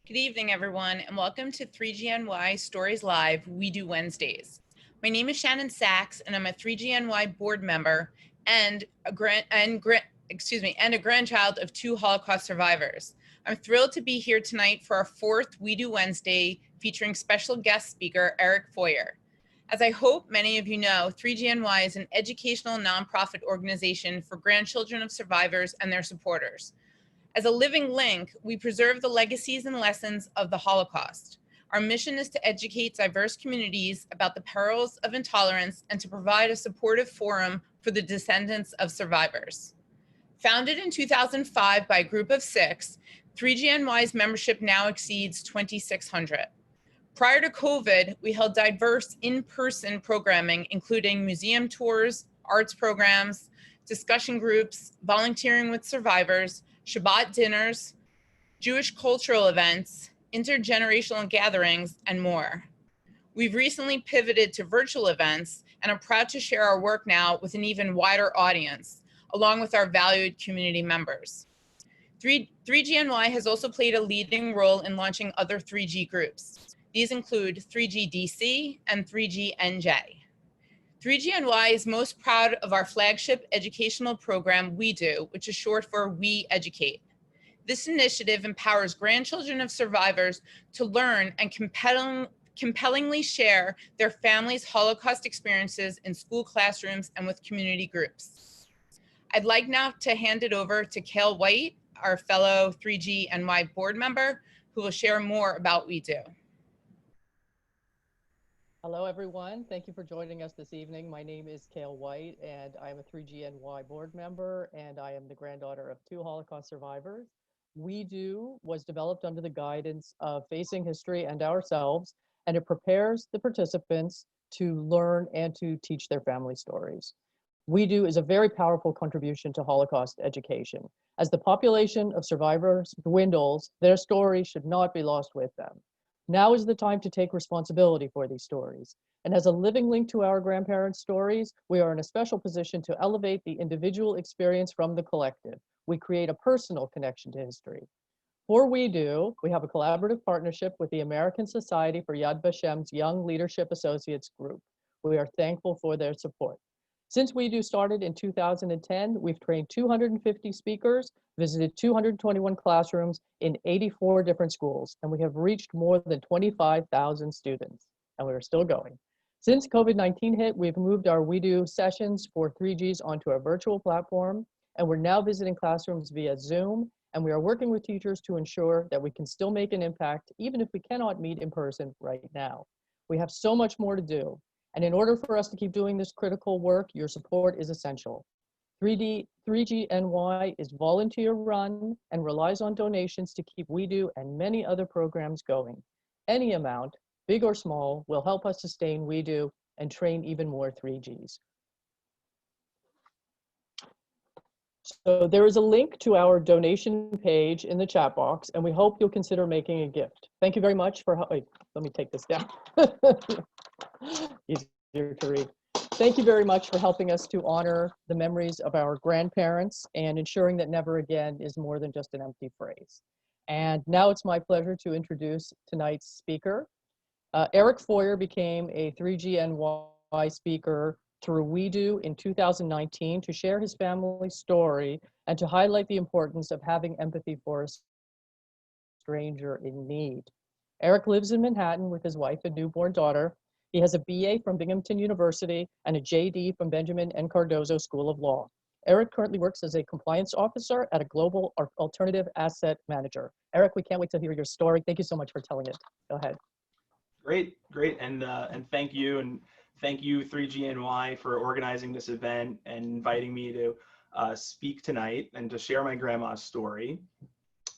Good evening, everyone, and welcome to 3GNY Stories Live WEDU Wednesdays. My name is Shannon Sachs, and I'm a 3GNY board member and a grandchild of two Holocaust survivors. I'm thrilled to be here tonight for our fourth WEDU Wednesday featuring special guest speaker Eric Feuer. As I hope many of you know, 3GNY is an educational nonprofit organization for grandchildren of survivors and their supporters. As a living link, we preserve the legacies and lessons of the Holocaust. Our mission is to educate diverse communities about the perils of intolerance and to provide a supportive forum for the descendants of survivors. Founded in 2005 by a group of 6, 3GNY's membership now exceeds 2,600. Prior to COVID, we held diverse in-person programming, including museum tours, arts programs, discussion groups, volunteering with survivors, Shabbat dinners, Jewish cultural events, intergenerational gatherings, and more. We've recently pivoted to virtual events and are proud to share our work now with an even wider audience, along with our valued community members. 3GNY has also played a leading role in launching other 3G groups. These include 3GDC and 3GNJ. 3GNY is most proud of our flagship educational program, WEDU, which is short for We Educate. This initiative empowers grandchildren of survivors to learn and compellingly share their families' Holocaust experiences in school classrooms and with community groups. I'd like now to hand it over to Cale White, our fellow 3GNY board member, who will share more about WEDU. Hello, everyone. Thank you for joining us this evening. My name is Cale White, and I'm a 3GNY board member, and I am the granddaughter of 2 Holocaust survivors. WEDU was developed under the guidance of Facing History and ourselves, and it prepares the participants to learn and to teach their family stories. WEDU is a very powerful contribution to Holocaust education. As the population of survivors dwindles, their stories should not be lost with them. Now is the time to take responsibility for these stories. And as a living link to our grandparents' stories, we are in a special position to elevate the individual experience from the collective. We create a personal connection to history. For WEDU, we have a collaborative partnership with the American Society for Yad Vashem's Young Leadership Associates Group. We are thankful for their support. Since WEDU started in 2010, we've trained 250 speakers, visited 221 classrooms in 84 different schools, and we have reached more than 25,000 students, and we're still going. Since COVID-19 hit, we've moved our WEDU sessions for 3Gs onto a virtual platform, and we're now visiting classrooms via Zoom, and we are working with teachers to ensure that we can still make an impact, even if we cannot meet in person right now. We have so much more to do. And in order for us to keep doing this critical work, your support is essential. 3GNY is volunteer run and relies on donations to keep WEDU and many other programs going. Any amount, big or small, will help us sustain WEDU and train even more 3Gs. So there is a link to our donation page in the chat box, and we hope you'll consider making a gift. Thank you very much for, wait, let me take this down. Easier to read. Thank you very much for helping us to honor the memories of our grandparents and ensuring that never again is more than just an empty phrase. And now it's my pleasure to introduce tonight's speaker. Eric Feuer became a 3GNY speaker through WEDU in 2019 to share his family's story and to highlight the importance of having empathy for a stranger in need. Eric lives in Manhattan with his wife and newborn daughter. He has a BA from Binghamton University and a JD from Benjamin N. Cardozo School of Law. Eric currently works as a compliance officer at a global alternative asset manager. Eric, we can't wait to hear your story. Thank you so much for telling it. Go ahead. Great, and thank you, and thank you 3GNY for organizing this event and inviting me to speak tonight and to share my grandma's story.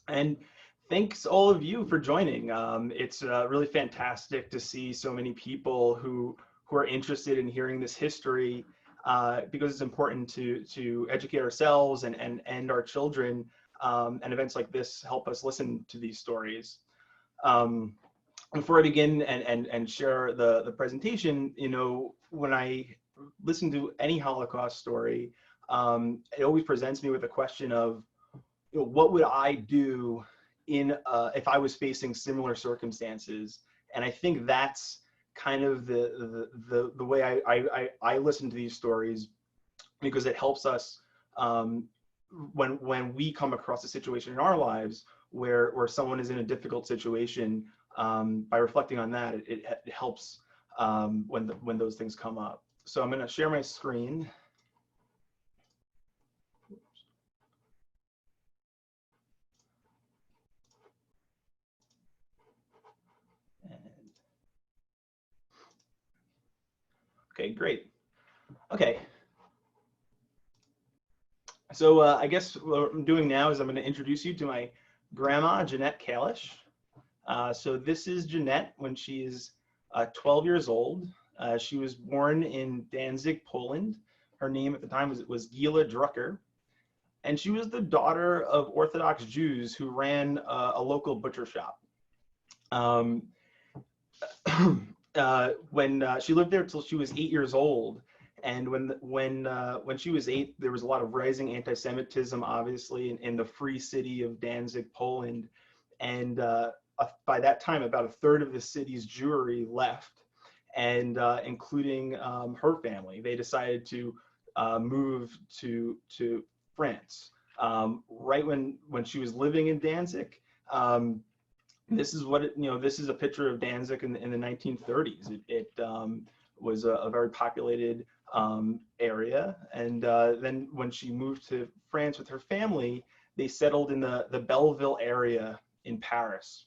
And thanks all of you for joining. It's really fantastic to see so many people who are interested in hearing this history because it's important to educate ourselves and our children, and events like this help us listen to these stories. Before I begin and share the presentation, you know, when I listen to any Holocaust story, it always presents me with a question of, you know, what would I do if I was facing similar circumstances. And I think that's kind of the way I listen to these stories, because it helps us when we come across a situation in our lives where someone is in a difficult situation. By reflecting on that, it helps when those things come up. So I'm going to share my screen. Okay, great. Okay. So I guess what I'm doing now is I'm going to introduce you to my grandma, Jeanette Kalish. So this is Jeanette when she is 12 years old. She was born in Danzig, Poland. Her name at the time was Gila Drucker. And she was the daughter of Orthodox Jews who ran a local butcher shop. When she lived there till she was 8 years old, and when she was 8, there was a lot of rising anti-Semitism, obviously, in the free city of Danzig, Poland, and by that time, about a third of the city's Jewry left, and including her family. They decided to move to France. Right when she was living in Danzig. This is what this is a picture of Danzig in the 1930s. It was a very populated area, and then when she moved to France with her family, they settled in the Belleville area in Paris.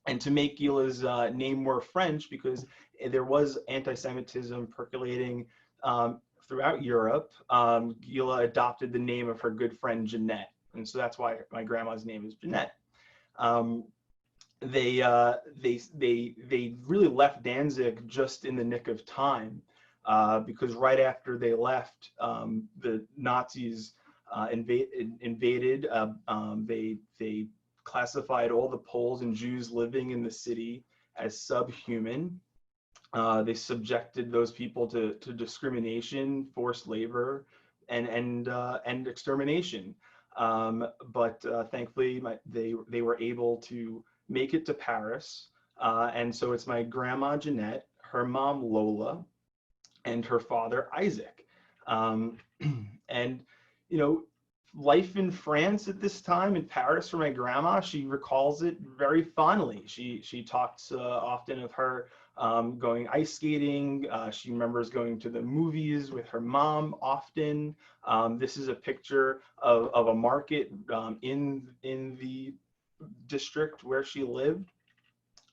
And to make Gila's name more French, because there was anti-Semitism percolating throughout Europe, Gila adopted the name of her good friend Jeanette, and so that's why my grandma's name is Jeanette. They really left Danzig just in the nick of time, because right after they left, the Nazis invaded. They classified all the Poles and Jews living in the city as subhuman. They subjected those people to discrimination, forced labor, and extermination. But thankfully, they were able to make it to Paris. And so it's my grandma, Jeanette, her mom, Lola, and her father, Isaac. And, life in France at this time in Paris for my grandma, she recalls it very fondly. She talks often of her going ice skating. She remembers going to the movies with her mom often. This is a picture of a market in the district where she lived.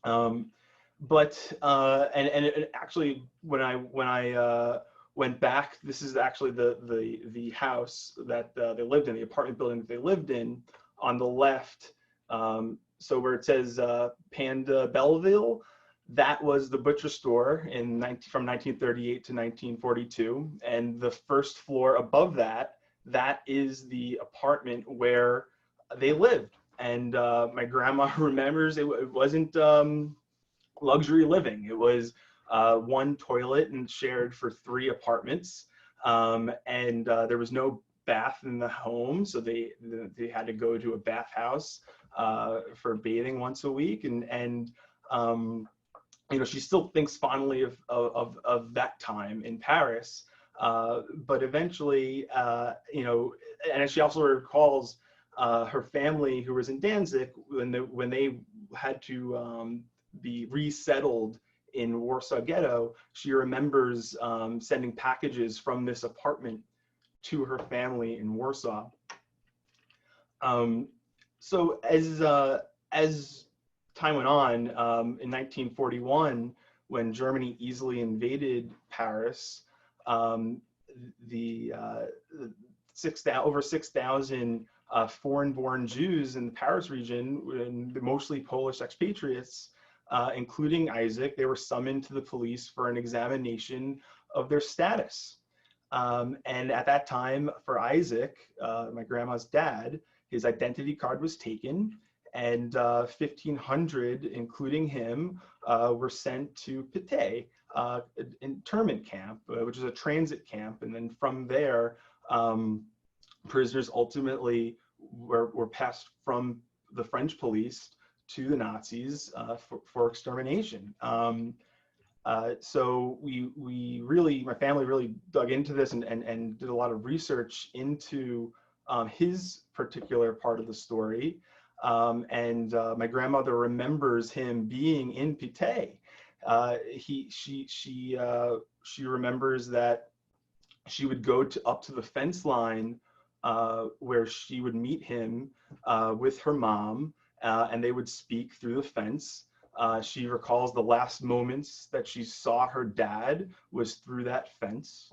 But actually, when I went back, this is actually the house that they lived in, the apartment building that they lived in on the left. So where it says Panda Belleville, that was the butcher store from 1938 to 1942. And the first floor above that is the apartment where they lived. And my grandma remembers it wasn't luxury living. It was one toilet and shared for 3 apartments. And there was no bath in the home, so they had to go to a bathhouse for bathing once a week. And she still thinks fondly of that time in Paris. But eventually, and she also recalls her family who was in Danzig when they had to be resettled in Warsaw Ghetto. She remembers sending packages from this apartment to her family in Warsaw. So as time went on, in 1941, when Germany easily invaded Paris, over 6,000 foreign-born Jews in the Paris region, and mostly Polish expatriates, including Isaac, they were summoned to the police for an examination of their status. And at that time, for Isaac, my grandma's dad, his identity card was taken, and 1,500, including him, were sent to Pite, an internment camp, which is a transit camp. And then from there, prisoners ultimately were passed from the French police to the Nazis for extermination. So my family really dug into this and did a lot of research into his particular part of the story. My grandmother remembers him being in Pite. She remembers that she would go up to the fence line where she would meet him with her mom, and they would speak through the fence. She recalls the last moments that she saw her dad was through that fence.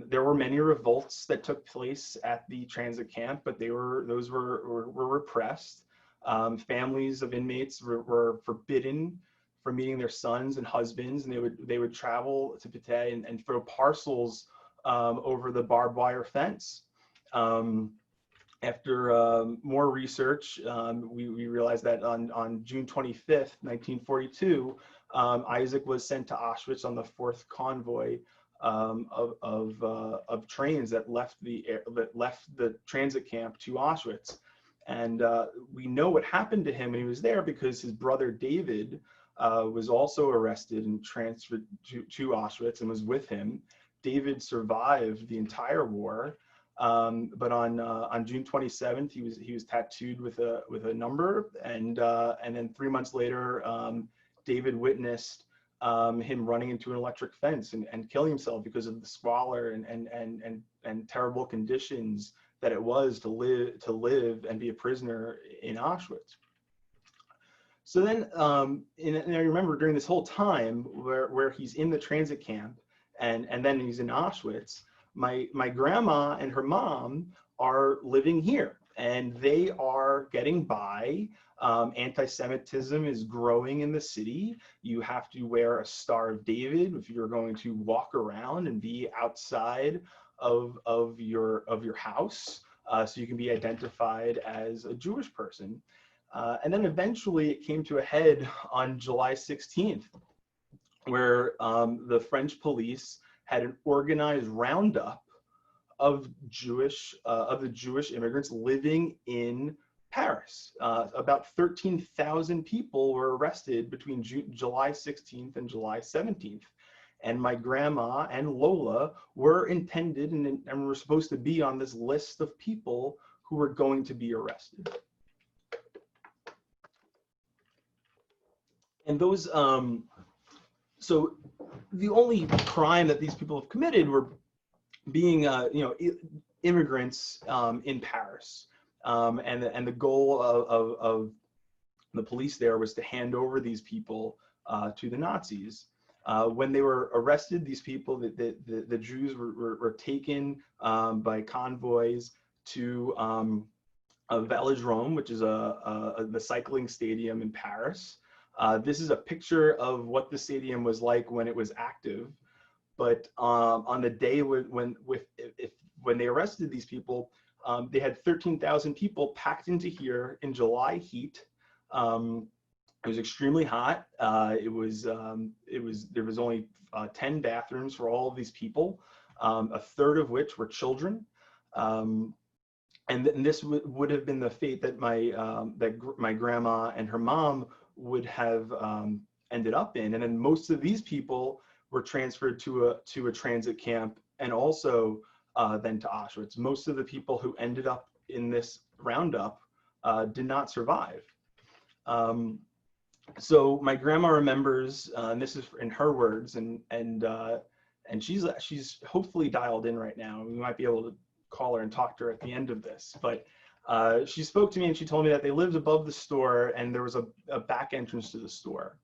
There were many revolts that took place at the transit camp, but those were repressed. Families of inmates were forbidden from meeting their sons and husbands, and they would travel to Pite and throw parcels over the barbed wire fence. After more research, we realized that on June 25th, 1942, Isaac was sent to Auschwitz on the 4th convoy of trains that left the transit camp to Auschwitz. And we know what happened to him when he was there because his brother David was also arrested and transferred to Auschwitz and was with him. David survived the entire war, but on June 27th, he was tattooed with a number, and then 3 months later, David witnessed him running into an electric fence and killing himself because of the squalor and terrible conditions that it was to live and be a prisoner in Auschwitz. So then, and I remember during this whole time where he's in the transit camp and then he's in Auschwitz, my grandma and her mom are living here and they are getting by. Anti-Semitism is growing in the city. You have to wear a Star of David if you're going to walk around and be outside of your house, so you can be identified as a Jewish person. And then eventually it came to a head on July 16th, where the French police had an organized roundup of the Jewish immigrants living in Paris. About 13,000 people were arrested between July 16th and July 17th. And my grandma and Lola were intended and were supposed to be on this list of people who were going to be arrested. And those, so the only crime that these people have committed were being, immigrants in Paris. And the goal of the police there was to hand over these people to the Nazis. When they were arrested, these people, the Jews were taken by convoys to a Velodrome, which is the cycling stadium in Paris. This is a picture of what the stadium was like when it was active. But on the day when they arrested these people, they had 13,000 people packed into here in July heat. It was extremely hot. There was only 10 bathrooms for all of these people, a third of which were children. And this would have been the fate that my grandma and her mom would have ended up in. And then most of these people were transferred to a transit camp and also then to Auschwitz. Most of the people who ended up in this roundup did not survive. So my grandma remembers, and this is in her words, and she's hopefully dialed in right now. We might be able to call her and talk to her at the end of this, but she spoke to me and she told me that they lived above the store and there was a back entrance to the store.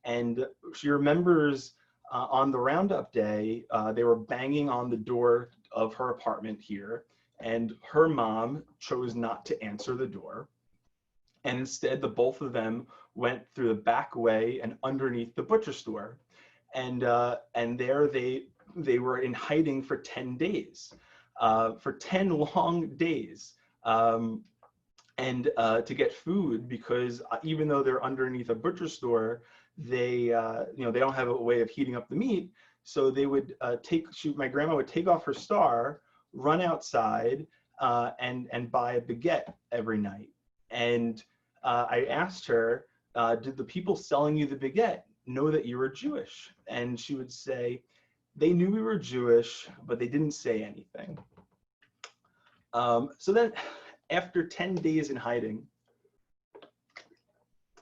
And she remembers on the roundup day, they were banging on the door of her apartment here, and her mom chose not to answer the door. And instead, the both of them went through the back way and underneath the butcher store. And there they were in hiding for 10 days, for 10 long days. And to get food, because even though they're underneath a butcher store, they don't have a way of heating up the meat. So they would my grandma would take off her Star, run outside, and buy a baguette every night. And I asked her, did the people selling you the baguette know that you were Jewish? And she would say, they knew we were Jewish, but they didn't say anything. So then after 10 days in hiding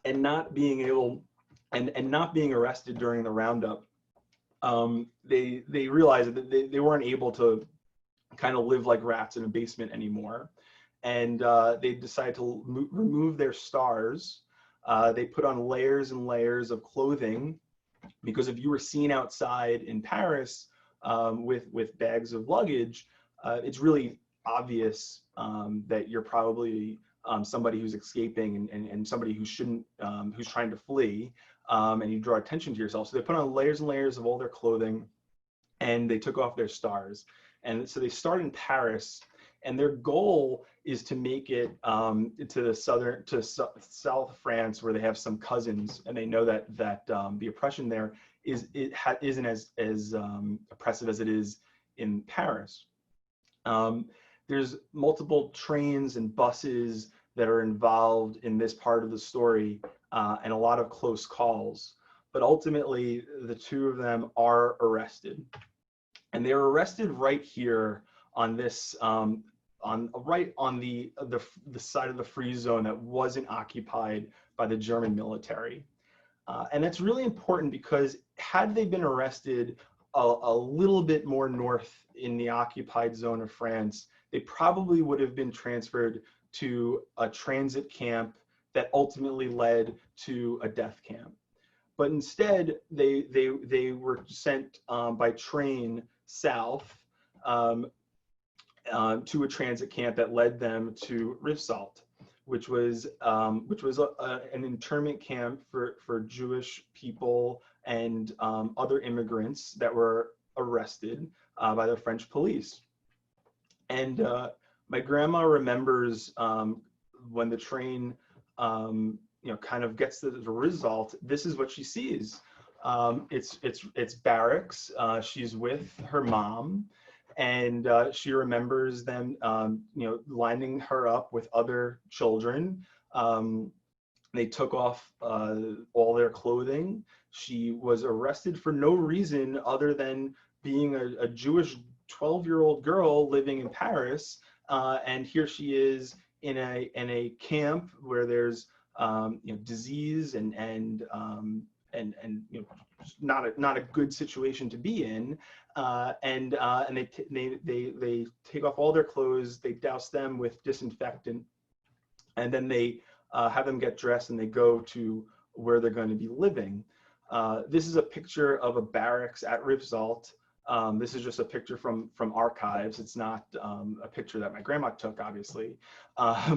and not being able, and not being arrested during the roundup, they realized that they weren't able to kind of live like rats in a basement anymore. And they decided to remove their stars. They put on layers and layers of clothing, because if you were seen outside in Paris with bags of luggage, it's really obvious that you're probably somebody who's escaping and somebody who shouldn't, who's trying to flee, and you draw attention to yourself. So they put on layers and layers of all their clothing, and they took off their stars. And so they start in Paris, and their goal is to make it to the South France, where they have some cousins, and they know that the oppression there isn't as oppressive as it is in Paris. There's multiple trains and buses that are involved in this part of the story, and a lot of close calls. But ultimately, the two of them are arrested, and they were arrested right here on this, right on the side of the free zone that wasn't occupied by the German military. And that's really important, because had they been arrested a little bit more north in the occupied zone of France, they probably would have been transferred to a transit camp that ultimately led to a death camp. But instead, they were sent by train south to a transit camp that led them to Rivesaltes, which was an internment camp for Jewish people and other immigrants that were arrested by the French police. And my grandma remembers when the train kind of gets to the Rivesaltes, this is what she sees. It's barracks. She's with her mom, and she remembers them lining her up with other children. They took off all their clothing. She was arrested for no reason other than being a Jewish 12-year-old girl living in Paris, and here she is in a camp where there's disease and not a good situation to be in, and they take off all their clothes, they douse them with disinfectant, and then they have them get dressed, and they go to where they're going to be living. This is a picture of a barracks at Rivesaltes. This is just a picture from archives. It's not a picture that my grandma took, obviously. So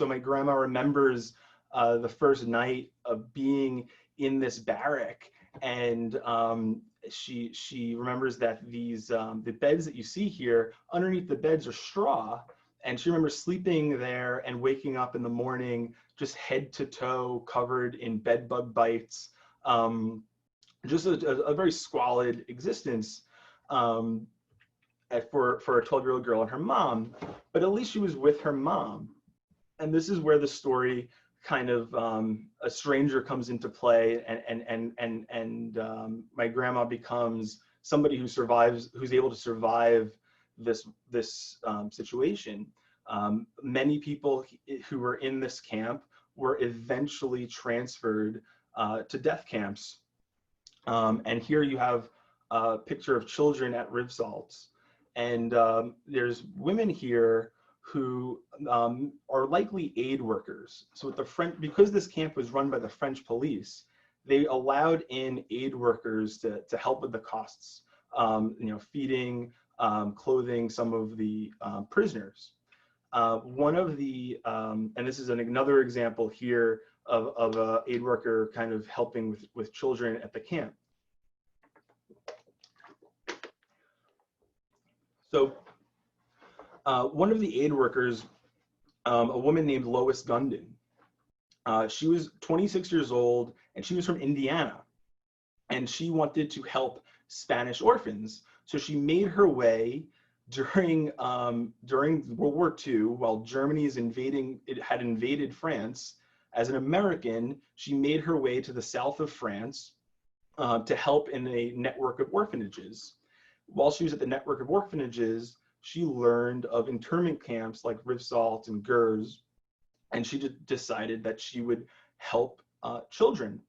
my grandma remembers the first night of being in this barrack, and she remembers that these the beds that you see here, underneath the beds are straw, and she remembers sleeping there and waking up in the morning just head to toe covered in bed bug bites. Just a very squalid existence for a 12-year-old girl and her mom, but at least she was with her mom. And this is where the story kind of a stranger comes into play, and my grandma becomes somebody who survives, who's able to survive this situation. Many people who were in this camp were eventually transferred to death camps. And here you have a picture of children at Rivesaltes, and there's women here who are likely aid workers. So with the French, because this camp was run by the French police, they allowed in aid workers to help with the costs, feeding, clothing some of the prisoners. One of the, and this is another example here of an aid worker kind of helping with children at the camp. So one of the aid workers, a woman named Lois Gundin, she was 26 years old, and she was from Indiana, and she wanted to help Spanish orphans. So she made her way during World War II, while Germany had invaded France, as an American, she made her way to the south of France to help in a network of orphanages. While she was at the network of orphanages, she learned of internment camps like Rivesaltes and Gurs, and she decided that she would help children.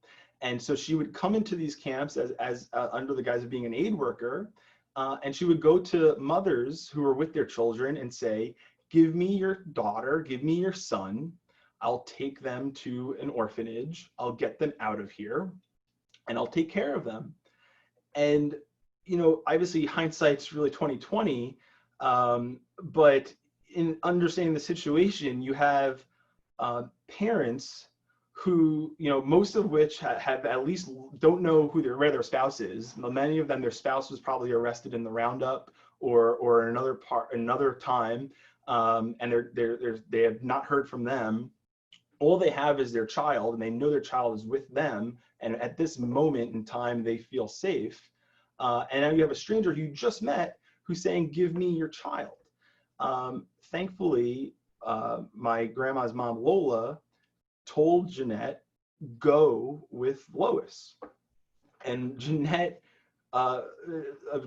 And so she would come into these camps as under the guise of being an aid worker, and she would go to mothers who were with their children and say, give me your daughter, give me your son, I'll take them to an orphanage, I'll get them out of here, and I'll take care of them. And, you know, obviously hindsight's really 2020, but in understanding the situation, you have parents who, you know, most of which have at least don't know where their spouse is. Many of them, their spouse was probably arrested in the roundup or another time, and they have not heard from them. All they have is their child, and they know their child is with them, and at this moment in time they feel safe. And now you have a stranger who you just met who's saying, give me your child. Thankfully, my grandma's mom, Lola, told Jeanette, go with Lois. And Jeanette,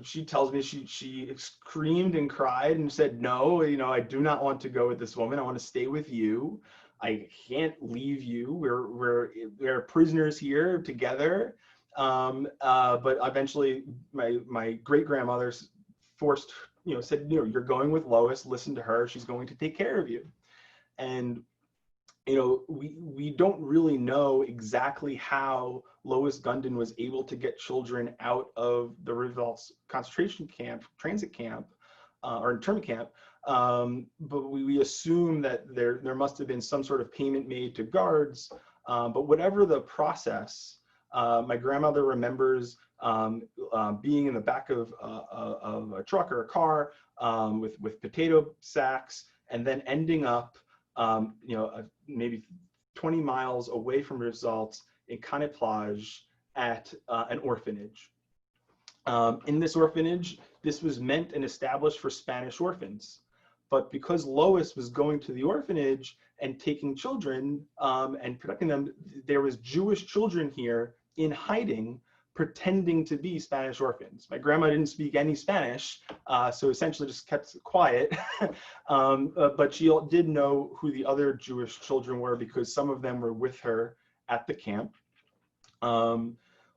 she tells me she screamed and cried and said, no, you know, I do not want to go with this woman. I want to stay with you. I can't leave you. We're prisoners here together. But eventually my great grandmother forced, you know, said, you know, you're going with Lois, listen to her, she's going to take care of you. And, you know, we don't really know exactly how Lois Gundin was able to get children out of the Rivesaltes concentration camp, transit camp, or internment camp. But we assume that there must have been some sort of payment made to guards. But whatever the process, my grandmother remembers being in the back of a truck or a car with potato sacks, and then ending up, you know, maybe 20 miles away from Rivesaltes in Canet-Plage at an orphanage. In this orphanage, this was meant and established for Spanish orphans. But because Lois was going to the orphanage and taking children and protecting them, there was Jewish children here in hiding, pretending to be Spanish orphans. My grandma didn't speak any Spanish, so essentially just kept quiet. But she did know who the other Jewish children were because some of them were with her at the camp.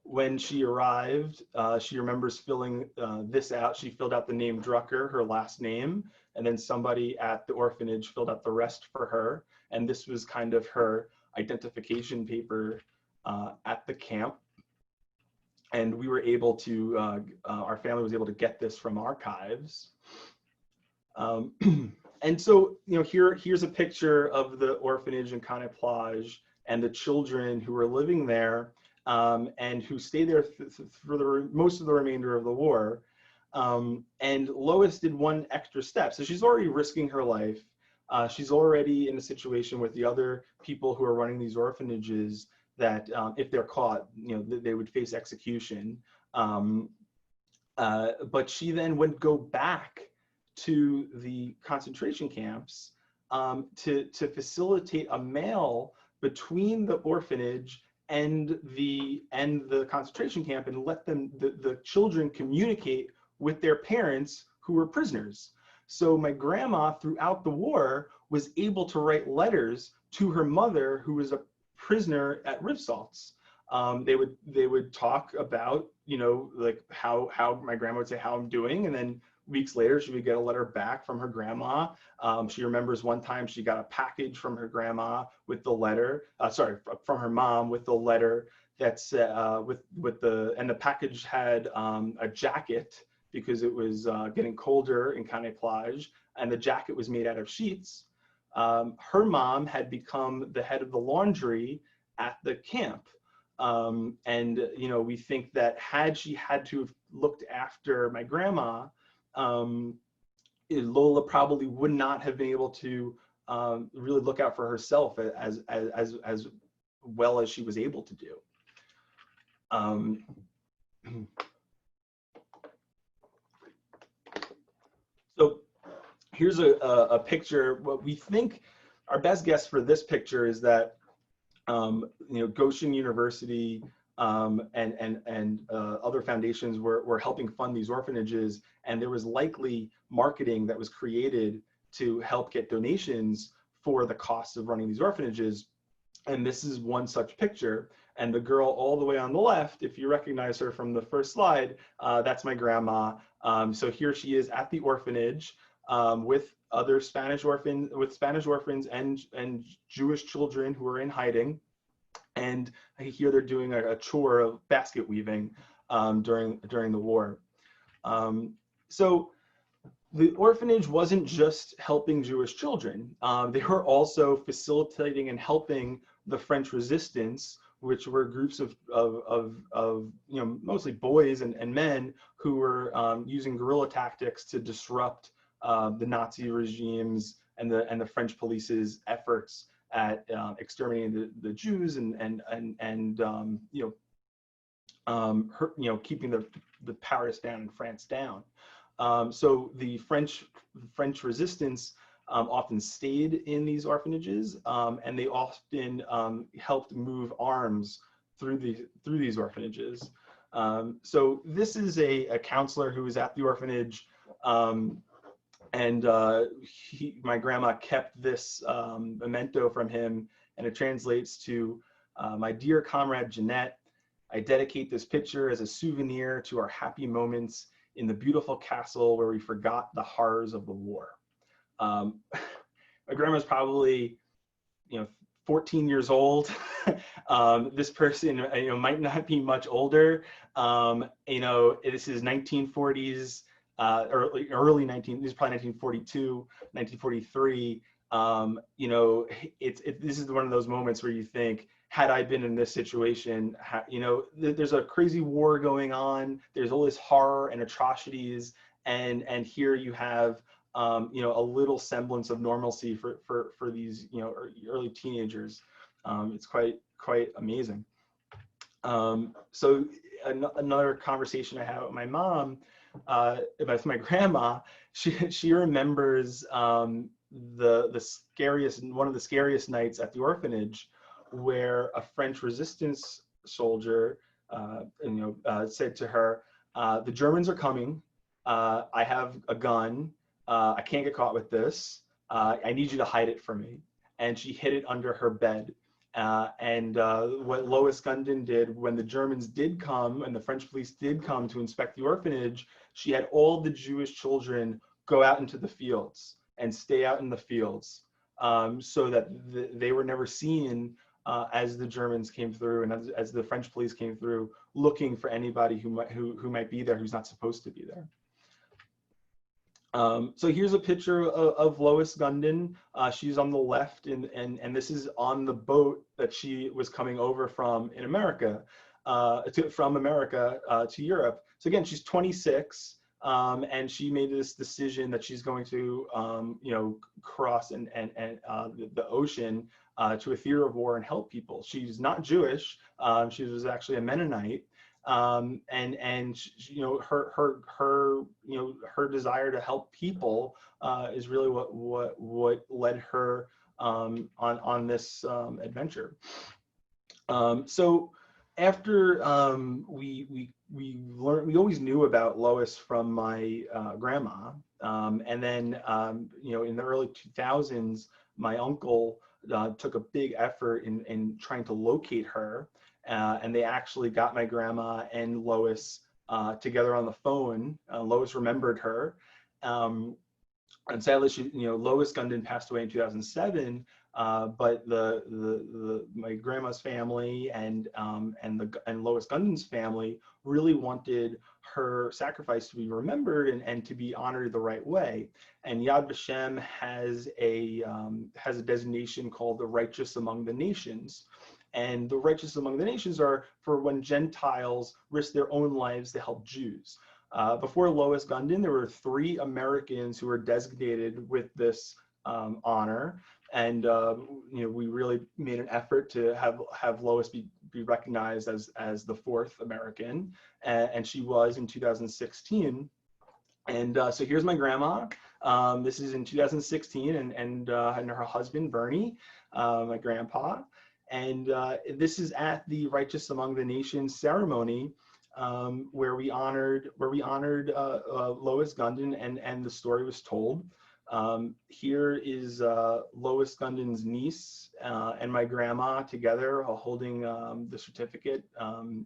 When she arrived, she remembers filling this out. She filled out the name Drucker, her last name, and then somebody at the orphanage filled out the rest for her. And this was kind of her identification paper at the camp. And we were able to, our family was able to get this from archives. And so, you know, here's a picture of the orphanage in Canet-Plage and the children who were living there and who stayed there for most of the remainder of the war. And Lois did one extra step. So she's already risking her life. She's already in a situation with the other people who are running these orphanages that if they're caught, you know, they would face execution. But she then would go back to the concentration camps to facilitate a mail between the orphanage and the concentration camp and let them, the children communicate with their parents who were prisoners. So my grandma throughout the war was able to write letters to her mother who was a prisoner at Rivesaltes. They would talk about, you know, like how my grandma would say how I'm doing, and then weeks later she would get a letter back from her grandma. She remembers one time she got a package from her grandma with the letter, from her mom with the letter that's and the package had a jacket because it was getting colder in Canet-Plage, and the jacket was made out of sheets. Her mom had become the head of the laundry at the camp. And, you know, we think that had she had to have looked after my grandma, Lola probably would not have been able to really look out for herself as well as she was able to do. So Here's a picture. What we think our best guess for this picture is that Goshen University and other foundations were helping fund these orphanages, and there was likely marketing that was created to help get donations for the cost of running these orphanages. And this is one such picture. And the girl all the way on the left, if you recognize her from the first slide, that's my grandma. So here she is at the orphanage with other Spanish orphans and Jewish children who are in hiding. And here they're doing a chore of basket weaving during the war. So the orphanage wasn't just helping Jewish children. They were also facilitating and helping the French resistance, which were groups of mostly boys and men who were using guerrilla tactics to disrupt the Nazi regimes and the French police's efforts at exterminating the Jews and keeping the Paris down and France down. So the French resistance often stayed in these orphanages, and they often helped move arms through these orphanages. So this is a counselor who was at the orphanage, and my grandma kept this memento from him, and it translates to, "My dear comrade Jeanette, I dedicate this picture as a souvenir to our happy moments in the beautiful castle where we forgot the horrors of the war." My grandma's probably, 14 years old. This person, might not be much older. This is 1940s, early 19. This is probably 1942, 1943. This is one of those moments where you think, had I been in this situation, there's a crazy war going on. There's all this horror and atrocities, and here you have, a little semblance of normalcy for these, early teenagers. It's quite amazing. So another conversation I had with my mom, about my grandma, she remembers one of the scariest nights at the orphanage, where a French resistance soldier, said to her, "The Germans are coming. I have a gun. I can't get caught with this. I need you to hide it for me." And she hid it under her bed. And what Lois Gundin did when the Germans did come and the French police did come to inspect the orphanage, she had all the Jewish children go out into the fields and stay out in the fields, so that they were never seen as the Germans came through and as the French police came through looking for anybody who might be there who's not supposed to be there. So here's a picture of Lois Gundin. She's on the left, and this is on the boat that she was coming over from America to Europe. So again, she's 26, and she made this decision that she's going to, cross the ocean to a theater of war and help people. She's not Jewish. She was actually a Mennonite. And her desire to help people is really what led her on this adventure. So after we learned, we always knew about Lois from my grandma, and then in the early 2000s, my uncle took a big effort in trying to locate her. And they actually got my grandma and Lois together on the phone. Lois remembered her, and sadly, Lois Gundin passed away in 2007. But my grandma's family and Lois Gundin's family really wanted her sacrifice to be remembered and to be honored the right way. And Yad Vashem has a designation called the Righteous Among the Nations. And the righteous among the nations are for when Gentiles risk their own lives to help Jews. Before Lois Gundin, there were 3 Americans who were designated with this honor. And we really made an effort to have Lois be recognized as the 4th American, and she was in 2016. And so here's my grandma. This is in 2016, and her husband, Bernie, my grandpa. And this is at the Righteous Among the Nations ceremony, where we honored Lois Gundin, and the story was told. Here is Lois Gundin's niece and my grandma together holding the certificate. And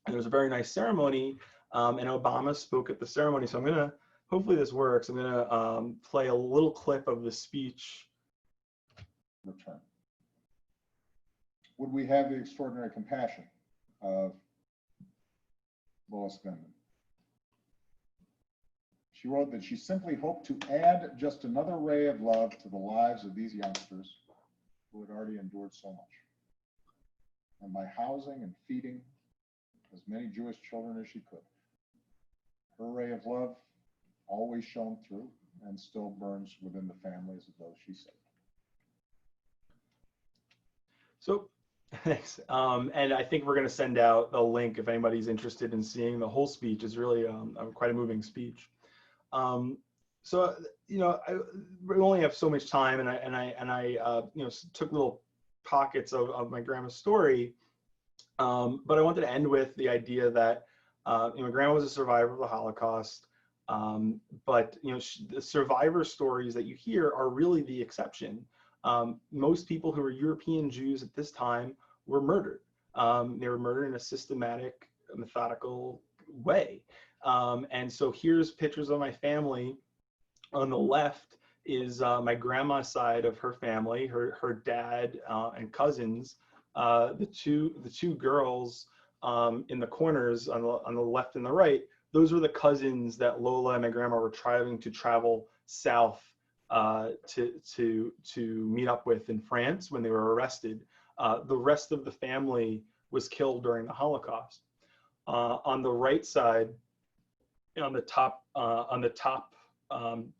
it was a very nice ceremony, and Obama spoke at the ceremony. So I'm gonna, hopefully this works, I'm gonna play a little clip of the speech. Return. Would we have the extraordinary compassion of Lois Gundin? She wrote that she simply hoped to add just another ray of love to the lives of these youngsters who had already endured so much. And by housing and feeding as many Jewish children as she could, her ray of love always shone through and still burns within the families of those she saved. So thanks. And I think we're going to send out a link if anybody's interested in seeing the whole speech. It's really quite a moving speech. So you know, we only have so much time, and I you know, took little pockets of my grandma's story, but I wanted to end with the idea that you know, grandma was a survivor of the Holocaust, but you know, the survivor stories that you hear are really the exception. Most people who were European Jews at this time were murdered. They were murdered in a systematic, methodical way. And so here's pictures of my family. On the left is my grandma's side of her family, her dad and cousins. The two girls in the corners on the left and the right, those were the cousins that Lola and my grandma were trying to travel south to meet up with in France when they were arrested. The rest of the family was killed during the Holocaust. On the right side, on the top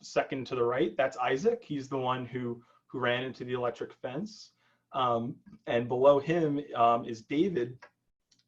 second to the right, that's Isaac. He's the one who ran into the electric fence. And below him is David,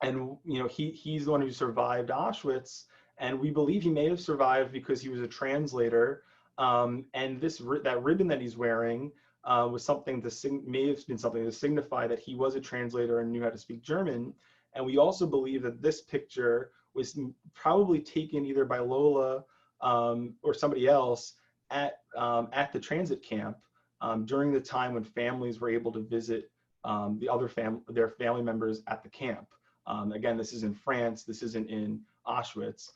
and you know, he's the one who survived Auschwitz, and we believe he may have survived because he was a translator. And that ribbon that he's wearing was something may have been something to signify that he was a translator and knew how to speak German. And we also believe that this picture was probably taken either by Lola or somebody else at the transit camp during the time when families were able to visit their family members at the camp. Again, this is in France. This isn't in Auschwitz.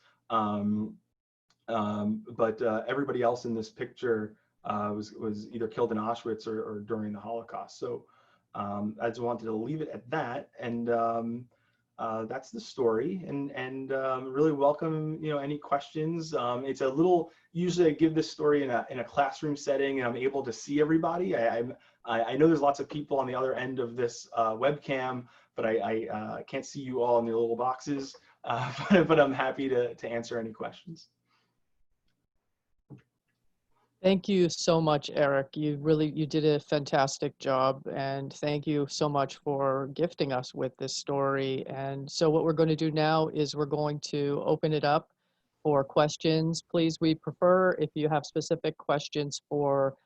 But everybody else in this picture was either killed in Auschwitz or during the Holocaust. So I just wanted to leave it at that, and that's the story. And really welcome, you know, any questions. It's a little, usually I give this story in a classroom setting, and I'm able to see everybody. I know there's lots of people on the other end of this webcam, but I can't see you all in your little boxes. But I'm happy to answer any questions. Thank you so much, Eric. You did a fantastic job, and thank you so much for gifting us with this story. And so what we're going to do now is we're going to open it up for questions. Please, we prefer if you have specific questions for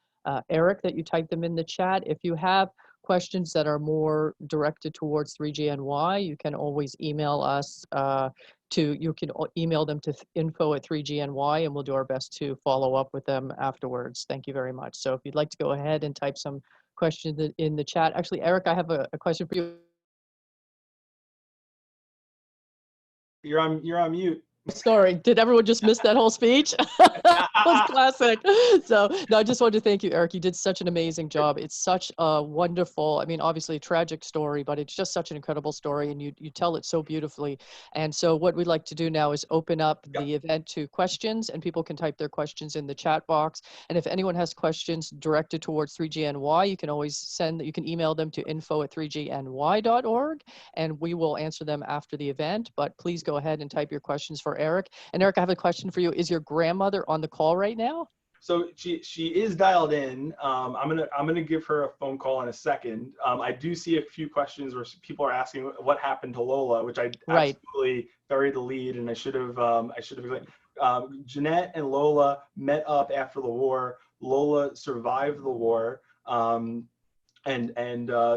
Eric that you type them in the chat. If you have questions that are more directed towards 3GNY, you can always email us you can email them to info@3GNY, and we'll do our best to follow up with them afterwards. Thank you very much. So if you'd like to go ahead and type some questions in the chat. Actually, Eric, I have a question for you. You're on mute. Sorry, did everyone just miss that whole speech? That was classic. So no, I just wanted to thank you, Eric. You did such an amazing job. It's such a wonderful, I mean, obviously a tragic story, but it's just such an incredible story, and you tell it so beautifully. And so what we'd like to do now is open up the event to questions, and people can type their questions in the chat box. And if anyone has questions directed towards 3GNY, you can always you can email them to info@3gny.org, and we will answer them after the event. But please go ahead and type your questions for Eric. And Eric, I have a question for you. Is your grandmother on the call right now? So she is dialed in. I'm gonna give her a phone call in a second. I do see a few questions where people are asking what happened to Lola, which I absolutely buried the lead, and I should have explained. Jeanette and Lola met up after the war. Lola survived the war. And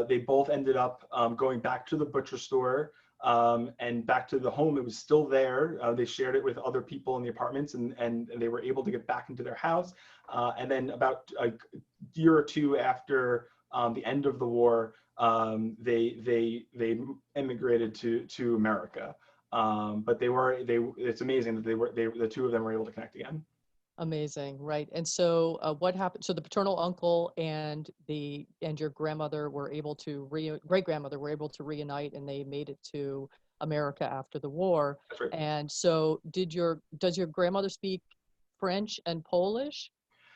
they both ended up going back to the butcher store and back to the home. It was still there. They shared it with other people in the apartments, and they were able to get back into their house. And then about a year or two after the end of the war, they immigrated to America. But it's amazing that the two of them were able to connect again. Amazing, right? And so, what happened? So the paternal uncle and your grandmother were able to great grandmother were able to reunite, and they made it to America after the war. That's right. And so, does your grandmother speak French and Polish?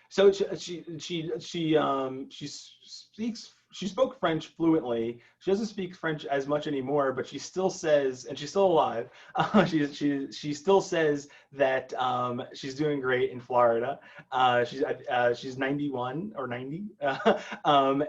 So she spoke French fluently. She doesn't speak French as much anymore, but she still says, and she's still alive. She still says that she's doing great in Florida. She's 91 or 90.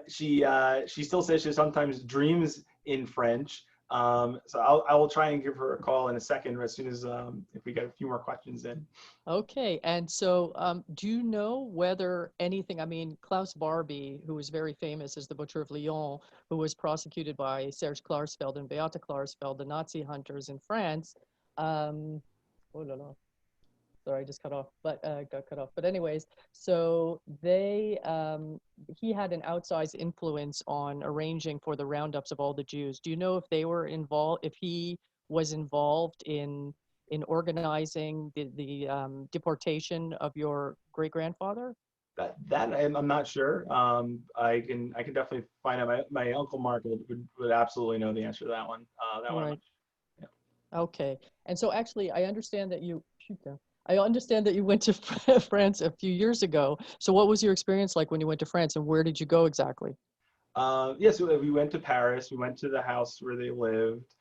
She still says she sometimes dreams in French. So I will try and give her a call in a second as soon as if we get a few more questions in. Okay, and so do you know whether anything, I mean, Klaus Barbie, who was very famous as the Butcher of Lyon, who was prosecuted by Serge Klarsfeld and Beate Klarsfeld, the Nazi hunters in France, oh la la, sorry, I just got cut off. But anyways, so he had an outsized influence on arranging for the roundups of all the Jews. Do you know if they were involved, if he was involved in organizing the deportation of your great-grandfather? That I'm not sure. I can definitely find out. My uncle Mark would absolutely know the answer to that one. That one. Right. Yeah. Okay. And so actually, I understand that you went to France a few years ago. So what was your experience like when you went to France, and where did you go exactly? Yeah, so we went to Paris. We went to the house where they lived.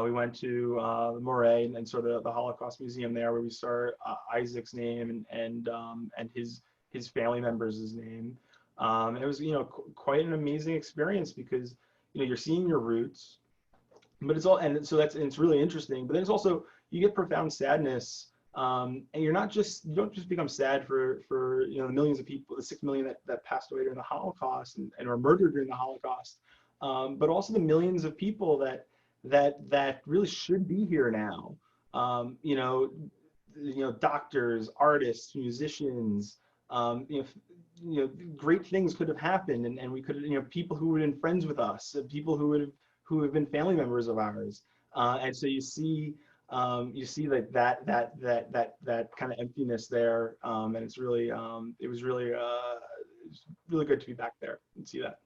We went to the Moray and sort of the Holocaust Museum there, where we saw Isaac's name and his family members' name. And it was quite an amazing experience because you're seeing your roots, but it's it's really interesting. But then it's also, you get profound sadness. And you don't just become sad for the millions of people, the 6 million that passed away during the Holocaust and were murdered during the Holocaust, but also the millions of people that really should be here now. Doctors, artists, musicians. Great things could have happened, and we could, people who would have been friends with us, people who have been family members of ours, and so you see like that kind of emptiness there, and it's really it was really good to be back there and see that.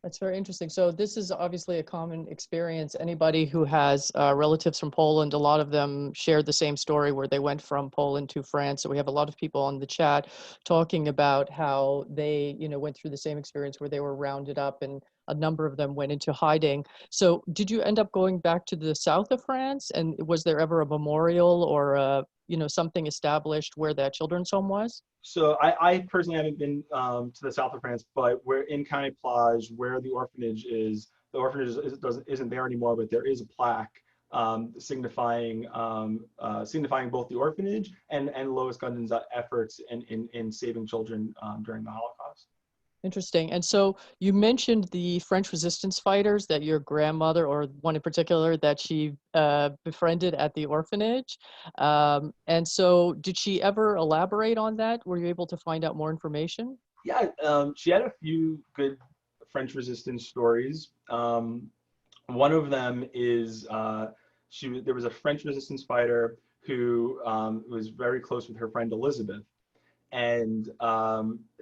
That's very interesting. So this is obviously a common experience. Anybody who has relatives from Poland, a lot of them shared the same story where they went from Poland to France. So we have a lot of people on the chat talking about how they, went through the same experience where they were rounded up, and a number of them went into hiding. So did you end up going back to the south of France? And was there ever a memorial or something established where that children's home was? So I personally haven't been to the south of France, but we're in County Plage, where the orphanage is. The orphanage isn't there anymore, but there is a plaque signifying both the orphanage and Lois Gundin's efforts in saving children during the Holocaust. Interesting. And so you mentioned the French resistance fighters that your grandmother, or one in particular, that she befriended at the orphanage. And so did she ever elaborate on that? Were you able to find out more information? Yeah, she had a few good French resistance stories. One of them is there was a French resistance fighter who was very close with her friend Elizabeth. And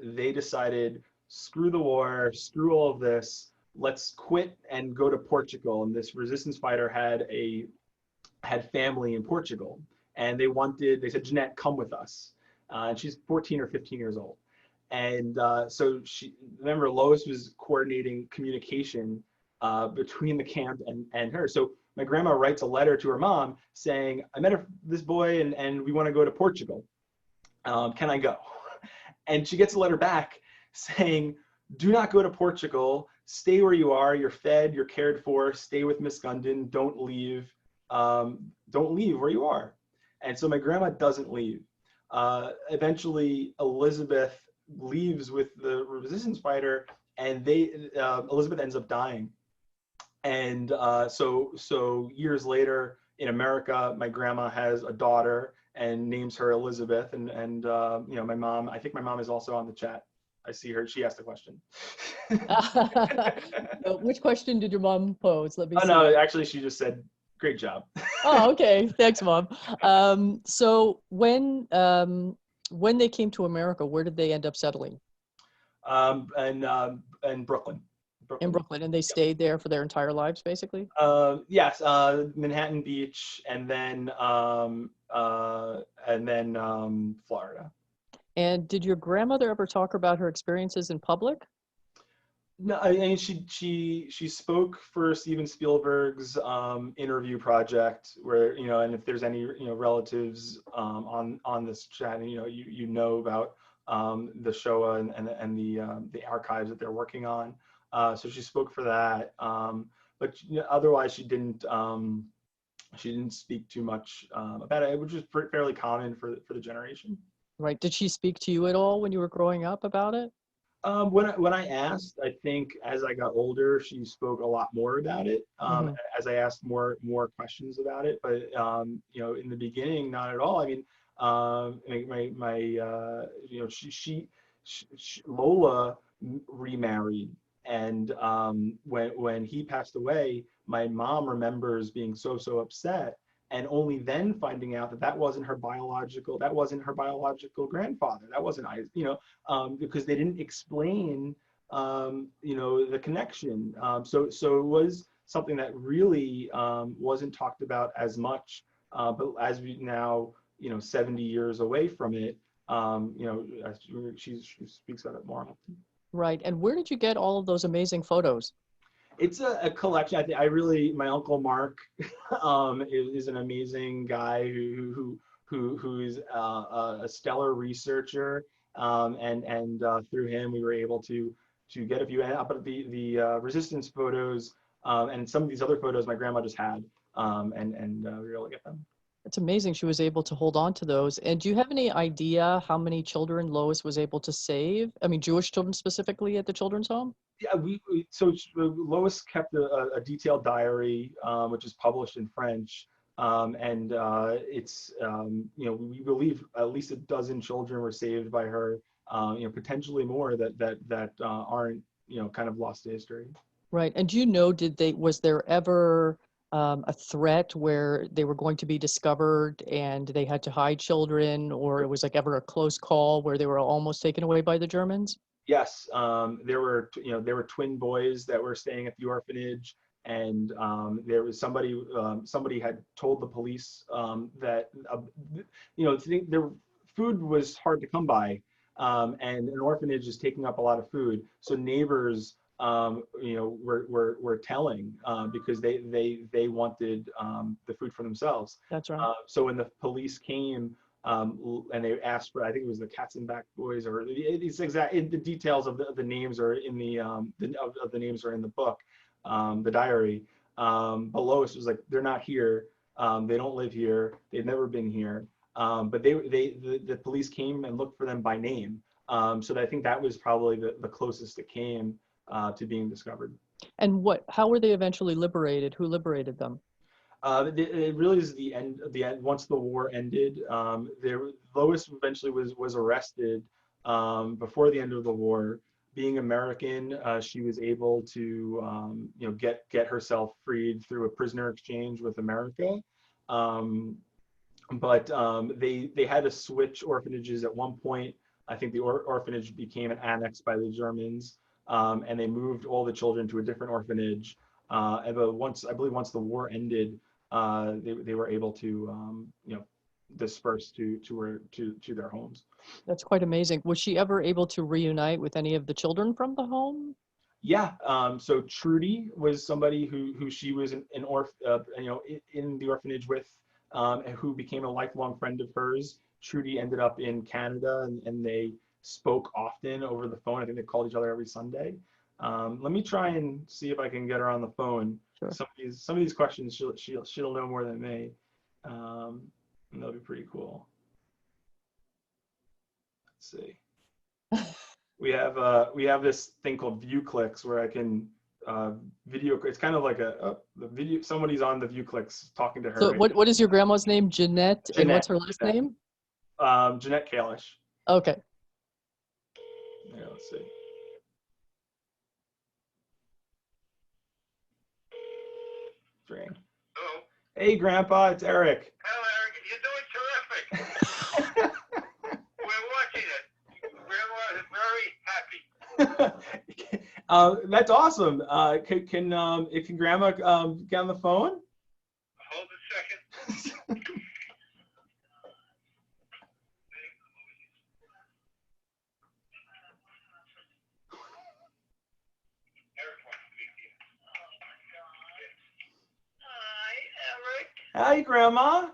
they decided, screw the war, screw all of this, let's quit and go to Portugal. And this resistance fighter had family in Portugal, and they said, Jeanette, come with us. And she's 14 or 15 years old. And so remember, Lois was coordinating communication between the camp and her. So my grandma writes a letter to her mom saying, I met this boy and we want to go to Portugal. Can I go? And she gets a letter back saying, do not go to Portugal, stay where you are, you're fed, you're cared for, stay with Miss Gundin, don't leave where you are. And so my grandma doesn't leave. Eventually, Elizabeth leaves with the resistance fighter, and Elizabeth ends up dying. And so years later in America, my grandma has a daughter and names her Elizabeth. And you know, my mom, I think my mom is also on the chat. I see her. She asked a question. Which question did your mom pose? Let me Oh, see. no, actually, she just said, great job. Oh, okay. Thanks, Mom. So when they came to America, where did they end up settling? And Brooklyn. In Brooklyn, and they stayed there for their entire lives, basically? Yes, Manhattan Beach, and then Florida. And did your grandmother ever talk about her experiences in public? No, I mean she spoke for Steven Spielberg's interview project, where, you know, and if there's any, you know, relatives on this chat, you know, you know about the Shoah and the archives that they're working on. So she spoke for that, but you know, otherwise she didn't speak too much about it, which is fairly common for the generation. Right. Did she speak to you at all when you were growing up about it? When I asked, I think as I got older, she spoke a lot more about it. As I asked more questions about it, but you know, in the beginning, not at all. I mean, you know, Lola remarried, and when he passed away, my mom remembers being so upset, and only then finding out that that wasn't her biological grandfather. That wasn't you know, because they didn't explain you know, the connection. So it was something that really wasn't talked about as much. But as we now, you know, 70 years away from it, you know, she speaks about it more often. Right. And where did you get all of those amazing photos? It's a collection. I really, my uncle Mark is an amazing guy who's a stellar researcher, and through him we were able to get a few. But the resistance photos and some of these other photos my grandma just had, and we were able to get them. It's amazing she was able to hold on to those. And do you have any idea how many children Lois was able to save? I mean, Jewish children specifically at the children's home? Yeah, so Lois kept a detailed diary, which is published in French, and it's you know, we believe at least a dozen children were saved by her, you know, potentially more that aren't, you know, kind of lost to history. Right. And do you know, was there ever a threat where they were going to be discovered and they had to hide children, or it was like ever a close call where they were almost taken away by the Germans? Yes, there were twin boys that were staying at the orphanage, and there was somebody had told the police that you know, their food was hard to come by, and an orphanage is taking up a lot of food. So neighbors, you know, were telling because they wanted the food for themselves. That's right. So when the police came, and they asked for, I think it was the Katzenbach boys, or it's the details of the names are in the names are in the book, the diary. But Lois was like, they're not here. They don't live here. They've never been here. But the police came and looked for them by name. So I think that was probably the closest it came to being discovered. And how were they eventually liberated? Who liberated them? It really is the end. Once the war ended, Lois eventually was arrested before the end of the war. Being American, she was able to you know, get herself freed through a prisoner exchange with America. But they had to switch orphanages at one point. I think the orphanage became an annex by the Germans, and they moved all the children to a different orphanage. But once the war ended, they were able to you know, disperse to their homes. That's quite amazing. Was she ever able to reunite with any of the children from the home? Yeah. So Trudy was somebody who she was you know, in the orphanage with, and who became a lifelong friend of hers. Trudy ended up in Canada, and they spoke often over the phone. I think they called each other every Sunday. Let me try and see if I can get her on the phone. Sure. Some of these questions she'll know more than me. Let And that'll be pretty cool. Let's see. We have this thing called View Clicks where I can video. It's kind of like the video. Somebody's on the View Clicks talking to her. So what is your grandma's name? Jeanette, and what's her last Jeanette. name? Jeanette Kalish. Okay. Yeah, let's see. Ring. Hello. Hey, Grandpa, it's Eric. Hello, Eric. You're doing terrific. We're watching it. Grandma is very happy. That's awesome. Can Grandma get on the phone? Hold a second. Eric wants to speak to you. Hi, Eric. Hi, Grandma.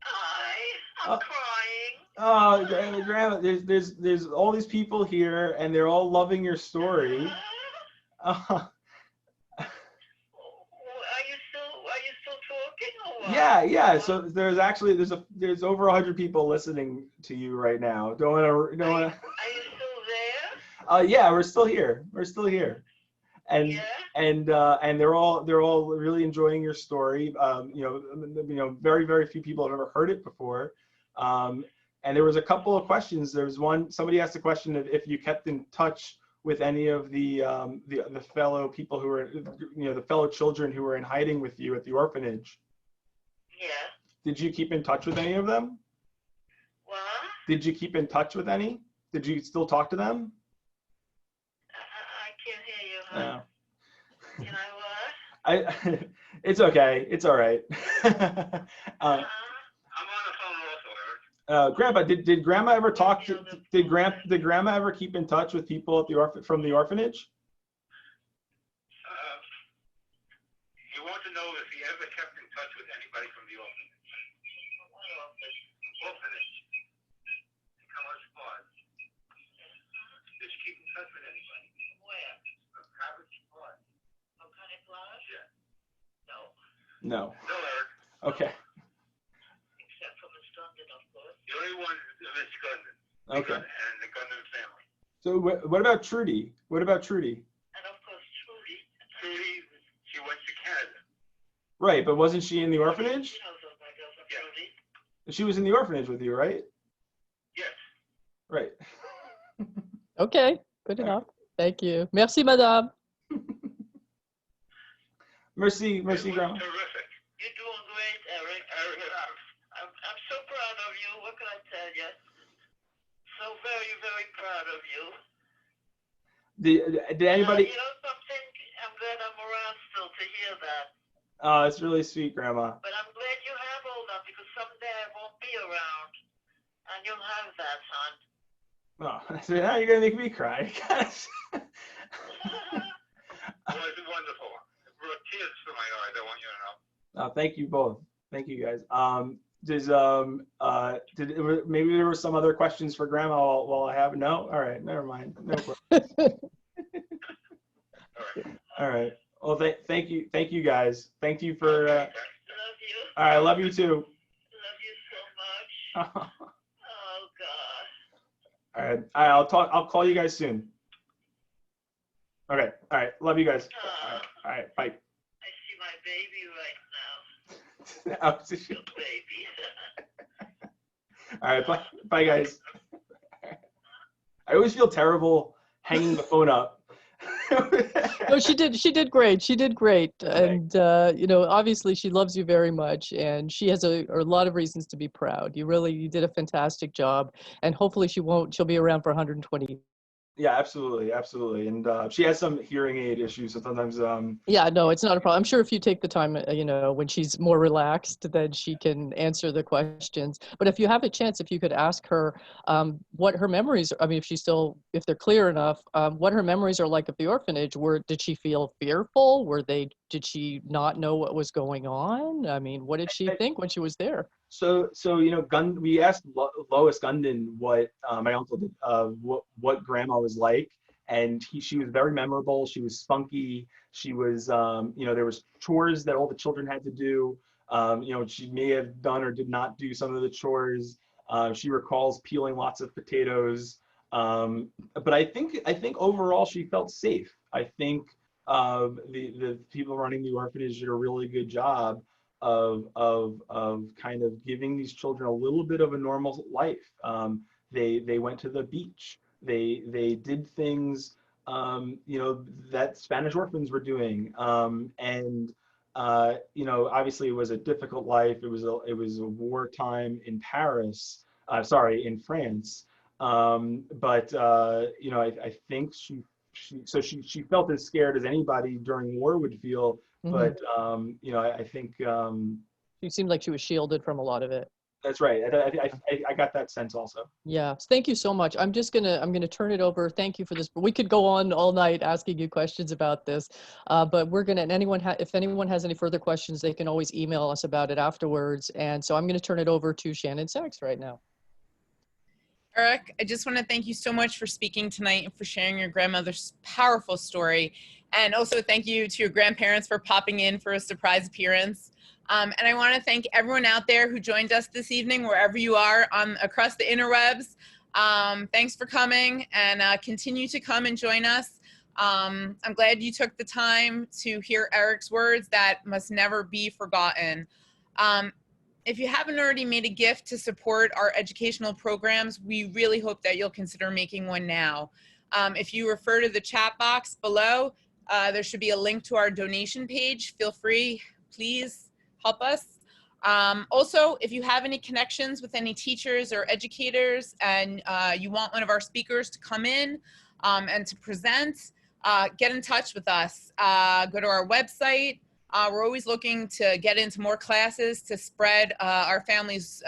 Hi. I'm crying. Oh, Grandma, there's all these people here, and they're all loving your story. Are you still talking or what? Yeah. So there's over 100 people listening to you right now. Don't wanna. Are you still there? Yeah, we're still here. And Yeah? and they're all really enjoying your story. Very, very few people have ever heard it before. And there was a couple of questions. There was somebody asked a question of if you kept in touch with any of the fellow people who were, the fellow children who were in hiding with you at the orphanage. Yeah. Did you keep in touch with any of them? What? Did you keep in touch with any? Did you still talk to them? I can't hear you, huh? No. Can I what? It's okay. It's all right. I'm on the phone also, Eric. Grandpa, did Grandma ever talk to? Did Grandma ever keep in touch with people at from the orphanage? You want to know if he ever kept in touch with anybody from the orphanage? What orphanage? Orphanage. College Park. Did you keep in touch with anybody? Where? College Park. College Park? Yeah. No. No. No, Eric. Okay. Except for Miss Gundin, of course. The only one is Miss Gundin. Okay. And the Gundin family. So what about Trudy? What about Trudy? And of course, Trudy. Trudy, she went to Canada. Right, but wasn't she in the orphanage? She knows of my girlfriend, Trudy. She was in the orphanage with you, right? Yes. Right. Okay. Good enough. Thank you. Merci, madame. Merci, It was Grandma. terrific. You're doing great, Eric. I'm so proud of you. What can I tell you? So very, very proud of you. Did anybody? You know something? I'm glad I'm around still to hear that. Oh, it's really sweet, Grandma. But I'm glad you have all that because someday I won't be around. And you'll have that, son. Oh, so now you're gonna make me cry. It was wonderful. It brought tears to my eyes, I want you to know. Thank you both. Thank you guys. Maybe there were some other questions for Grandma while I have? No? All right, never mind. No question. All right. Well, thank you guys. Thank you for. Love you. All right, I love you too. Love you so much. Oh, God. All right. I'll call you guys soon. Okay. All right. Love you guys. All right. Bye. I see my baby right now. All Little baby. right. Bye. Bye, guys. I always feel terrible hanging the phone up. No, she did great. She did great. And, obviously she loves you very much and she has a lot of reasons to be proud. You did a fantastic job and hopefully she'll be around for 120. Yeah, absolutely. And she has some hearing aid issues, so sometimes. Yeah, no, it's not a problem. I'm sure if you take the time, when she's more relaxed, then she can answer the questions. But if you have a chance, if you could ask her what her memories, I mean, if they're clear enough, what her memories are like of the orphanage. Did she feel fearful? Did she not know what was going on? I mean, what did she think when she was there? So we asked Lois Gundin what my uncle did, what Grandma was like, and she was very memorable. She was spunky. She was, there was chores that all the children had to do. She may have done or did not do some of the chores. She recalls peeling lots of potatoes. But I think overall she felt safe. I think the people running the orphanage did a really good job of kind of giving these children a little bit of a normal life. They went to the beach. They did things that Spanish orphans were doing, and obviously it was a difficult life. It was a wartime in Paris. In France. But I think she felt as scared as anybody during war would feel. But I think she seemed like she was shielded from a lot of it. That's right. I got that sense also. Yeah. Thank you so much. I'm gonna turn it over. Thank you for this. We could go on all night asking you questions about this, but we're gonna. And if anyone has any further questions, they can always email us about it afterwards. And so I'm gonna turn it over to Shannon Sachs right now. Eric, I just want to thank you so much for speaking tonight and for sharing your grandmother's powerful story. And also thank you to your grandparents for popping in for a surprise appearance. And I want to thank everyone out there who joined us this evening, wherever you are across the interwebs. Thanks for coming, and continue to come and join us. I'm glad you took the time to hear Eric's words that must never be forgotten. If you haven't already made a gift to support our educational programs, we really hope that you'll consider making one now. If you refer to the chat box below, there should be a link to our donation page. Feel free, please help us. Also, if you have any connections with any teachers or educators and you want one of our speakers to come in and to present, get in touch with us. Go to our website. We're always looking to get into more classes to spread our families'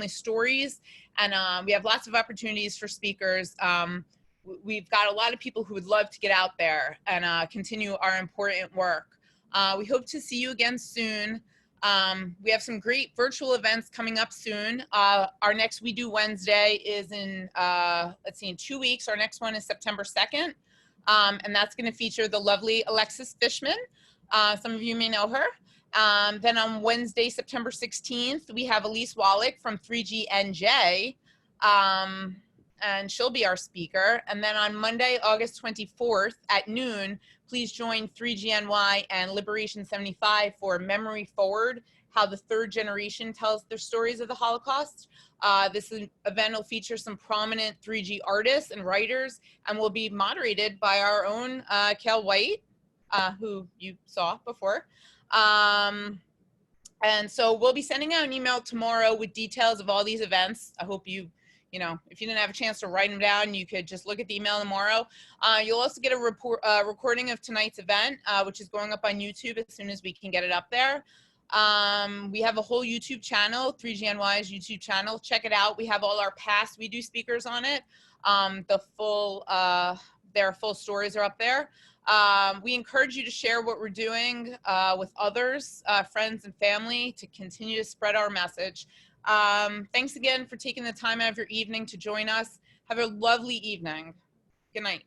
stories, and we have lots of opportunities for speakers. We've got a lot of people who would love to get out there and continue our important work. We hope to see you again soon. We have some great virtual events coming up soon. Our next WEDU Wednesday is in 2 weeks. Our next one is September 2nd, and that's going to feature the lovely Alexis Fishman. Some of you may know her. Then on Wednesday, September 16th, we have Elise Wallach from 3GNJ, and she'll be our speaker. And then on Monday, August 24th at noon, please join 3GNY and Liberation 75 for Memory Forward, how the third generation tells their stories of the Holocaust. This event will feature some prominent 3G artists and writers, and will be moderated by our own Cale White, who you saw before. And so we'll be sending out an email tomorrow with details of all these events. I hope if you didn't have a chance to write them down, you could just look at the email tomorrow. You'll also get a recording of tonight's event, which is going up on YouTube as soon as we can get it up there. We have a whole YouTube channel, 3GNY's YouTube channel. Check it out. We have all our past WEDU speakers on it. Their full stories are up there. We encourage you to share what we're doing with others, friends and family, to continue to spread our message. Thanks again for taking the time out of your evening to join us. Have a lovely evening. Good night.